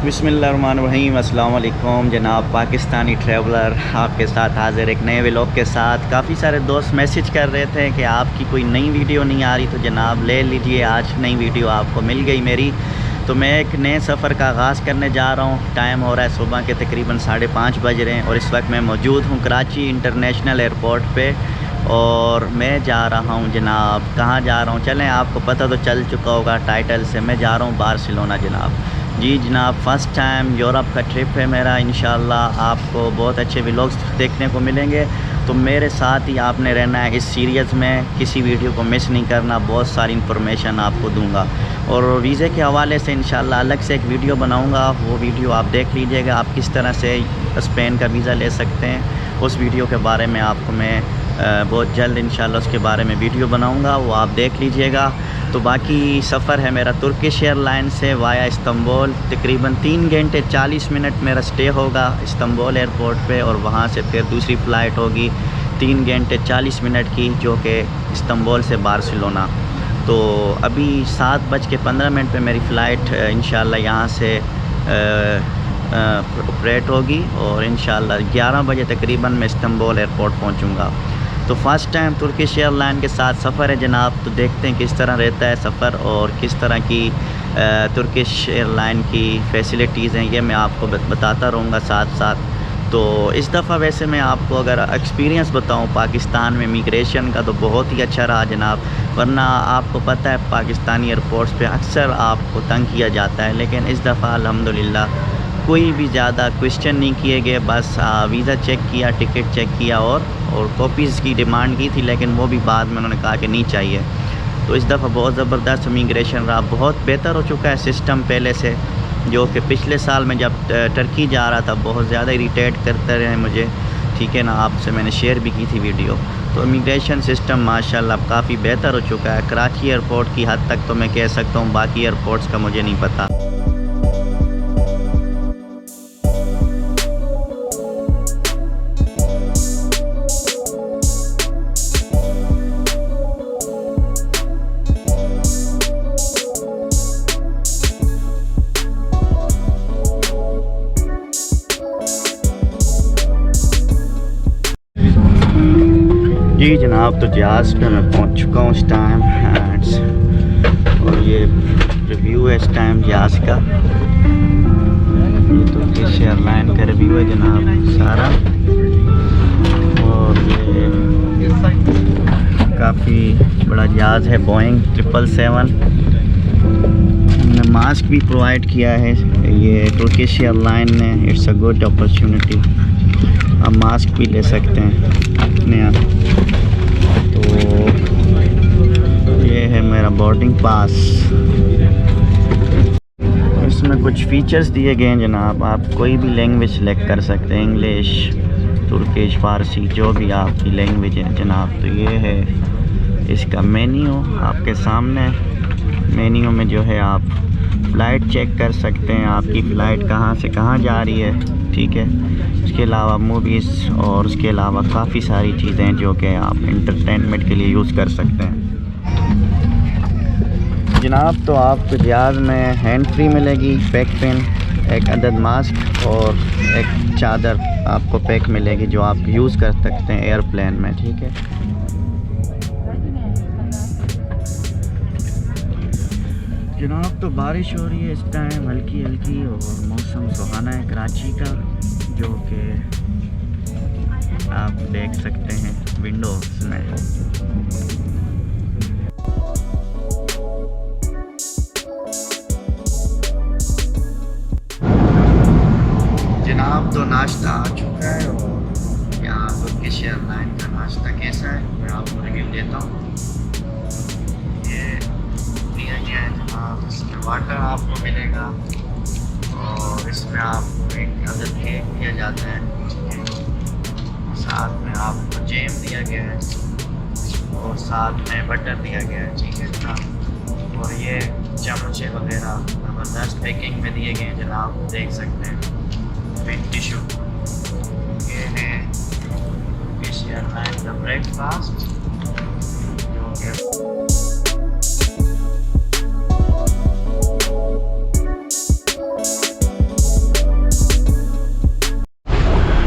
बिस्मिल्लाहिर्रहमानिर्रहीम, अस्सलाम वालेकुम जनाब। पाकिस्तानी ट्रैवलर आपके साथ हाज़िर एक नए व्लॉग के साथ। काफ़ी सारे दोस्त मैसेज कर रहे थे कि आपकी कोई नई वीडियो नहीं आ रही, तो जनाब ले लीजिए, आज नई वीडियो आपको मिल गई मेरी। तो मैं एक नए सफ़र का आगाज़ करने जा रहा हूँ। टाइम हो रहा है सुबह के तकरीबन 5:30 बज रहे हैं और इस वक्त मैं मौजूद हूँ कराची इंटरनेशनल एयरपोर्ट पे। और मैं जा रहा हूँ जनाब, कहाँ जा रहा हूँ चलें, आपको पता तो चल चुका होगा टाइटल से। मैं जा रहा हूँ बार्सिलोना जनाब। जी जनाब, फ़र्स्ट टाइम यूरोप का ट्रिप है मेरा। इंशाल्लाह आपको बहुत अच्छे व्लॉग्स देखने को मिलेंगे, तो मेरे साथ ही आपने रहना है इस सीरीज़ में, किसी वीडियो को मिस नहीं करना। बहुत सारी इन्फॉर्मेशन आपको दूंगा और वीज़े के हवाले से इंशाल्लाह अलग से एक वीडियो बनाऊंगा। वो वीडियो आप देख लीजिएगा, आप किस तरह से स्पेन का वीज़ा ले सकते हैं। उस वीडियो के बारे में आपको मैं बहुत जल्द इंशाल्लाह उसके बारे में वीडियो बनाऊंगा, वो आप देख लीजिएगा। तो बाकी सफ़र है मेरा तुर्किश एयरलाइन से वाया इस्तंबुल। तकरीबन 3 घंटे 40 मिनट मेरा स्टे होगा इस्तंबुल एयरपोर्ट पे, और वहाँ से फिर दूसरी फ़्लाइट होगी 3 घंटे 40 मिनट की, जो कि इस्तंबुल से बार्सिलोना। तो अभी 7:15 पे मेरी फ़्लाइट इंशाल्लाह यहाँ से ऑपरेट होगी और इंशाल्लाह 11 बजे तकरीबन मैं इस्तंबुल एयरपोर्ट पहुँचूँगा। तो फ़र्स्ट टाइम तुर्किश एयरलाइन के साथ सफ़र है जनाब। तो देखते हैं किस तरह रहता है सफ़र और किस तरह की तुर्किश एयरलाइन की फ़ैसिलिटीज़ हैं, ये मैं आपको बताता रहूँगा साथ साथ। तो इस दफ़ा वैसे मैं आपको अगर एक्सपीरियंस बताऊँ पाकिस्तान में इमिग्रेशन का, तो बहुत ही अच्छा रहा जनाब। वरना आपको पता है पाकिस्तानी एयरपोर्ट्स पे अक्सर आपको तंग किया जाता है, लेकिन इस दफ़ा अल्हम्दुलिल्लाह कोई भी ज़्यादा क्वेश्चन नहीं किए गए। बस वीज़ा चेक किया, टिकट चेक किया और कॉपीज़ की डिमांड की थी, लेकिन वो भी बाद में उन्होंने कहा कि नहीं चाहिए। तो इस दफ़ा बहुत ज़बरदस्त इमिग्रेशन रहा, बहुत बेहतर हो चुका है सिस्टम पहले से, जो कि पिछले साल में जब टर्की जा रहा था बहुत ज़्यादा इरिटेट करते रहे मुझे, ठीक है ना। आपसे मैंने शेयर भी की थी वीडियो। तो इमिग्रेशन सिस्टम माशाल्लाह काफ़ी बेहतर हो चुका है कराची एयरपोर्ट की हद तक, तो मैं कह सकता हूँ। बाकी एयरपोर्ट्स का मुझे नहीं पता। जी जनाब, तो जहाज़ पे मैं पहुंच चुका हूँ इस टाइम, और ये रिव्यू है इस टाइम जहाज़ का। ये तुर्किश एयरलाइन का रिव्यू है जनाब सारा, और ये काफ़ी बड़ा जहाज़ है, बोइंग 777। मास्क भी प्रोवाइड किया है ये तुर्किश एयरलाइन ने। इट्स अ गुड अपॉर्चुनिटी, आप मास्क भी ले सकते हैं अपने यहाँ। तो ये है मेरा बोर्डिंग पास। इसमें कुछ फीचर्स दिए गए हैं जनाब, आप कोई भी लैंग्वेज सेलेक्ट कर सकते हैं, इंग्लिश, तुर्किश, फ़ारसी, जो भी आपकी लैंग्वेज है जनाब। तो ये है इसका मेन्यू आपके सामने। मेन्यू में जो है आप फ़्लाइट चेक कर सकते हैं, आपकी फ़्लाइट कहाँ से कहाँ जा रही है, ठीक है। उसके अलावा मूवीज़ और उसके अलावा काफ़ी सारी चीज़ें जो कि आप इंटरटेनमेंट के लिए यूज़ कर सकते हैं जनाब। तो आपको जहाज़ में हैंड फ्री मिलेगी, पैक पेन, एक अदद मास्क और एक चादर आपको पैक मिलेगी, जो आप यूज़ कर सकते हैं एयरप्लेन में, ठीक है। जनाब तो बारिश हो रही है इस टाइम हल्की हल्की, और मौसम सुहाना है कराची का, जो कि आप देख सकते हैं विंडोज़ में। जनाब तो नाश्ता आ चुका है, और यहाँ तुर्किश एयरलाइन का नाश्ता कैसा है मैं आपको रिव्यू देता हूँ। ये दिया गया है जनाब, इसमें वाटर आपको मिलेगा, और इसमें आपको एक अदद केक दिया जाता है, साथ में आपको जैम दिया गया है, और साथ में बटर दिया गया है, ठीक है जनाब। और ये चमचे वगैरह ज़बरदस्त पैकिंग में दिए गए हैं जनाब, देख सकते हैं। विद टिशू, ये है तुर्किश एयरलाइन का ब्रेकफास्ट, जो कि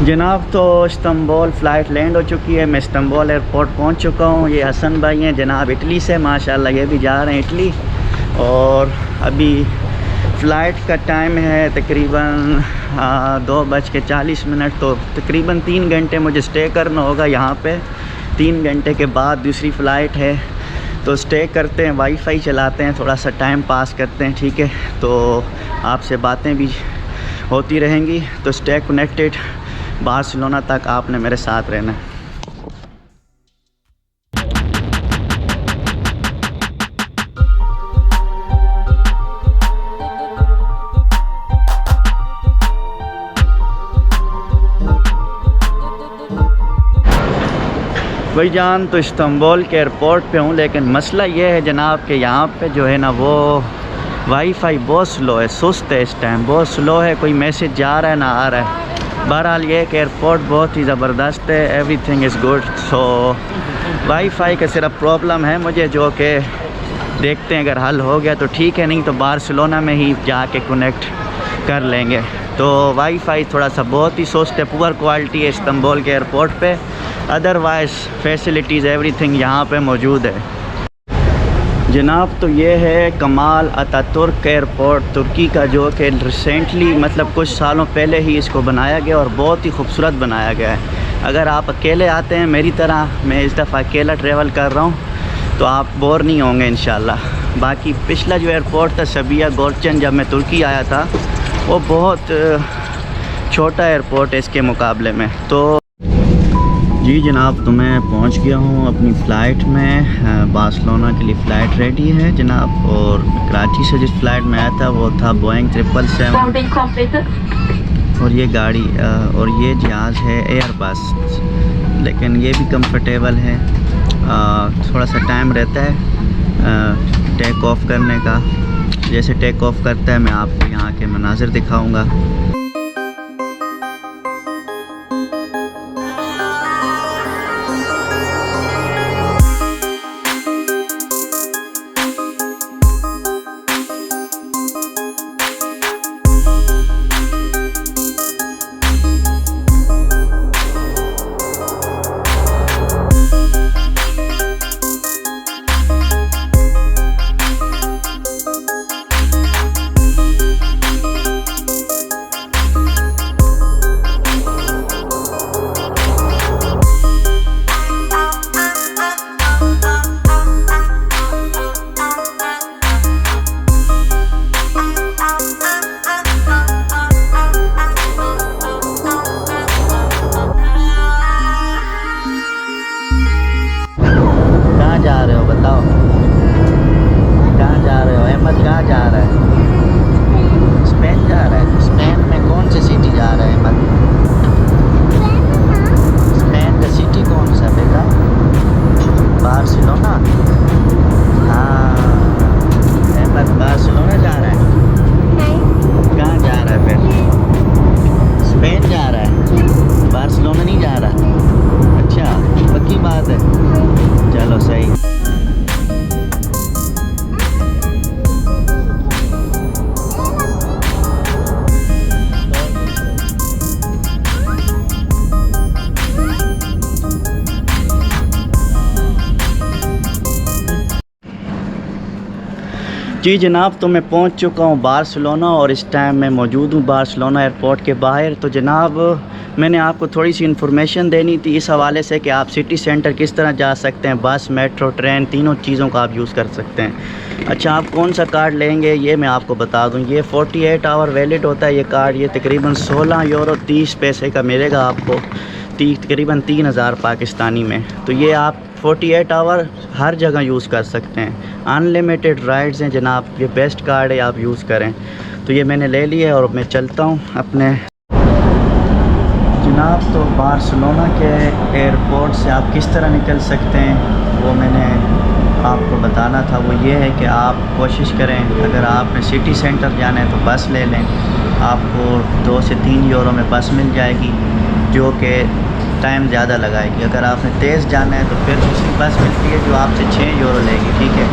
जनाब तो इस्तांबुल फ़्लाइट लैंड हो चुकी है। मैं इस्तांबुल एयरपोर्ट पहुंच चुका हूं। ये हसन भाई हैं जनाब इटली से, माशाल्लाह ये भी जा रहे हैं इटली। और अभी फ़्लाइट का टाइम है तकरीबन 2:40। तो तकरीबन 3 घंटे मुझे स्टे करना होगा यहाँ पे। 3 घंटे के बाद दूसरी फ़्लाइट है, तो स्टे करते हैं, वाईफाई चलाते हैं, थोड़ा सा टाइम पास करते हैं, ठीक है। तो आपसे बातें भी होती रहेंगी, तो स्टे कनेक्टेड। बार्सिलोना तक आपने मेरे साथ रहना है। भाईजान तो इस्तांबुल के एयरपोर्ट पे हूँ, लेकिन मसला ये है जनाब कि यहाँ पे जो है ना वो वाईफाई बहुत स्लो है, सुस्त है, इस टाइम बहुत स्लो है, कोई मैसेज जा रहा है ना आ रहा है। बहरहाल ये कि एयरपोर्ट बहुत ही ज़बरदस्त है, everything is good. So wifi का सिर्फ प्रॉब्लम है मुझे, जो कि देखते हैं अगर हल हो गया तो ठीक है, नहीं तो बार्सिलोना में ही जाके कनेक्ट कर लेंगे। तो वाईफाई थोड़ा सा बहुत ही सुस्त है, पुअर क्वालिटी है इस्तांबुल के एयरपोर्ट पे। अदरवाइज़ फैसिलिटीज़ एवरीथिंग यहाँ पे मौजूद है जनाब। तो ये है कमाल अतातुर्क एयरपोर्ट तुर्की का, जो कि रिसेंटली मतलब कुछ सालों पहले ही इसको बनाया गया और बहुत ही खूबसूरत बनाया गया है। अगर आप अकेले आते हैं मेरी तरह, मैं इस दफ़ा अकेला ट्रैवल कर रहा हूँ, तो आप बोर नहीं होंगे इंशाल्लाह। बाकी पिछला जो एयरपोर्ट था सबिया गोरचन, जब मैं तुर्की आया था, वो बहुत छोटा एयरपोर्ट है इसके मुकाबले में। तो जी जनाब, तो मैं पहुंच गया हूं अपनी फ़्लाइट में। बार्सिलोना के लिए फ़्लाइट रेडी है जनाब। और कराची से जिस फ़्लाइट में आया था वो था बोइंग 777। और ये गाड़ी और ये जहाज़ है एयरबस, लेकिन ये भी कंफर्टेबल है। थोड़ा सा टाइम रहता है टेक ऑफ़ करने का। जैसे टेक ऑफ़ करता है मैं आपको यहाँ के मनाज़िर दिखाऊँगा। जी जनाब, तो मैं पहुंच चुका हूं बार्सिलोना और इस टाइम मैं मौजूद हूं बार्सिलोना एयरपोर्ट के बाहर। तो जनाब मैंने आपको थोड़ी सी इन्फॉर्मेशन देनी थी इस हवाले से कि आप सिटी सेंटर किस तरह जा सकते हैं। बस, मेट्रो, ट्रेन, तीनों चीज़ों का आप यूज़ कर सकते हैं। अच्छा, आप कौन सा कार्ड लेंगे ये मैं आपको बता दूं। ये 48 आवर वैलिड होता है ये कार्ड। ये तकरीबन 16 यूरो 30 पैसे का मिलेगा आपको, तकरीबन 3000 पाकिस्तानी में। तो ये आप 48 आवर हर जगह यूज़ कर सकते हैं। अनलिमिटेड राइड्स हैं जनाब, ये बेस्ट कार्ड है, आप यूज़ करें। तो ये मैंने ले लिया और मैं चलता हूँ अपने जनाब। तो बार्सिलोना के एयरपोर्ट से आप किस तरह निकल सकते हैं वो मैंने आपको बताना था। वो ये है कि आप कोशिश करें, अगर आपने सिटी सेंटर जाना है तो बस ले लें। आपको 2 से 3 यूरो में बस मिल जाएगी, जो कि टाइम ज़्यादा लगाएगी। अगर आपने तेज़ जाना है तो फिर दूसरी बस मिलती है जो आपसे 6 यूरो लेगी, ठीक है।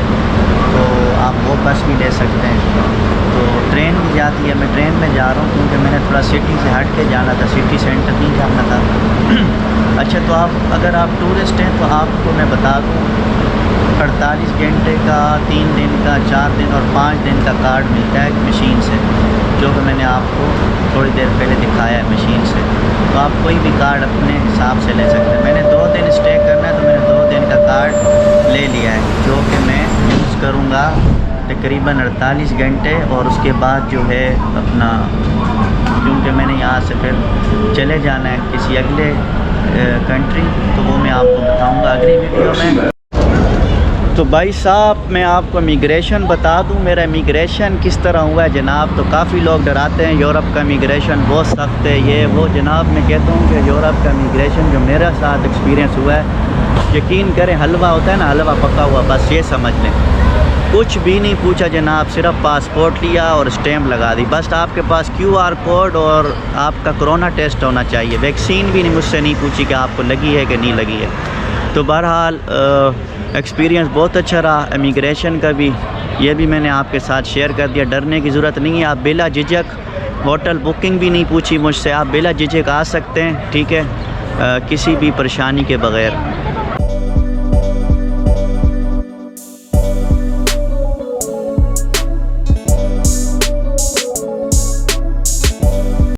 तो आप वो बस भी ले सकते हैं। तो ट्रेन भी जाती है, मैं ट्रेन में जा रहा हूँ क्योंकि मैंने थोड़ा सिटी से हट के जाना था, सिटी सेंटर नहीं जाना था। अच्छा, तो आप अगर आप टूरिस्ट हैं तो आपको मैं बता दूँ 48 घंटे का, 3 दिन का, 4 दिन और 5 दिन का कार्ड मिलता है मशीन से, जो कि मैंने आपको थोड़ी देर पहले दिखाया है मशीन से। तो आप कोई भी कार्ड अपने हिसाब से ले सकते हैं। मैंने 2 दिन स्टे करना है तो मैंने 2 दिन का कार्ड ले लिया है, जो कि मैं यूज़ करूँगा तकरीबन 48 घंटे। और उसके बाद जो है अपना, क्योंकि मैंने यहाँ से फिर चले जाना है किसी अगले कंट्री, तो वो मैं आपको बताऊँगा अगली वीडियो में। तो भाई साहब, मैं आपको इमिग्रेशन बता दूं, मेरा इमिग्रेशन किस तरह हुआ है जनाब। तो काफ़ी लोग डराते हैं यूरोप का इमिग्रेशन बहुत सख्त है, ये वो। जनाब मैं कहता हूं कि यूरोप का इमिग्रेशन जो मेरे साथ एक्सपीरियंस हुआ है, यकीन करें, हलवा होता है ना, हलवा पका हुआ, बस ये समझ लें। कुछ भी नहीं पूछा जनाब, सिर्फ पासपोर्ट लिया और स्टैम्प लगा दी, बस। आपके पास QR कोड और आपका कोरोना टेस्ट होना चाहिए। वैक्सीन भी नहीं, मुझसे नहीं पूछी कि आपको लगी है कि नहीं लगी है। तो बहरहाल एक्सपीरियंस बहुत अच्छा रहा इमिग्रेशन का भी, ये भी मैंने आपके साथ शेयर कर दिया। डरने की ज़रूरत नहीं है, आप बिला झिझक, होटल बुकिंग भी नहीं पूछी मुझसे, आप बिला झिझक आ सकते हैं, ठीक है, किसी भी परेशानी के बग़ैर।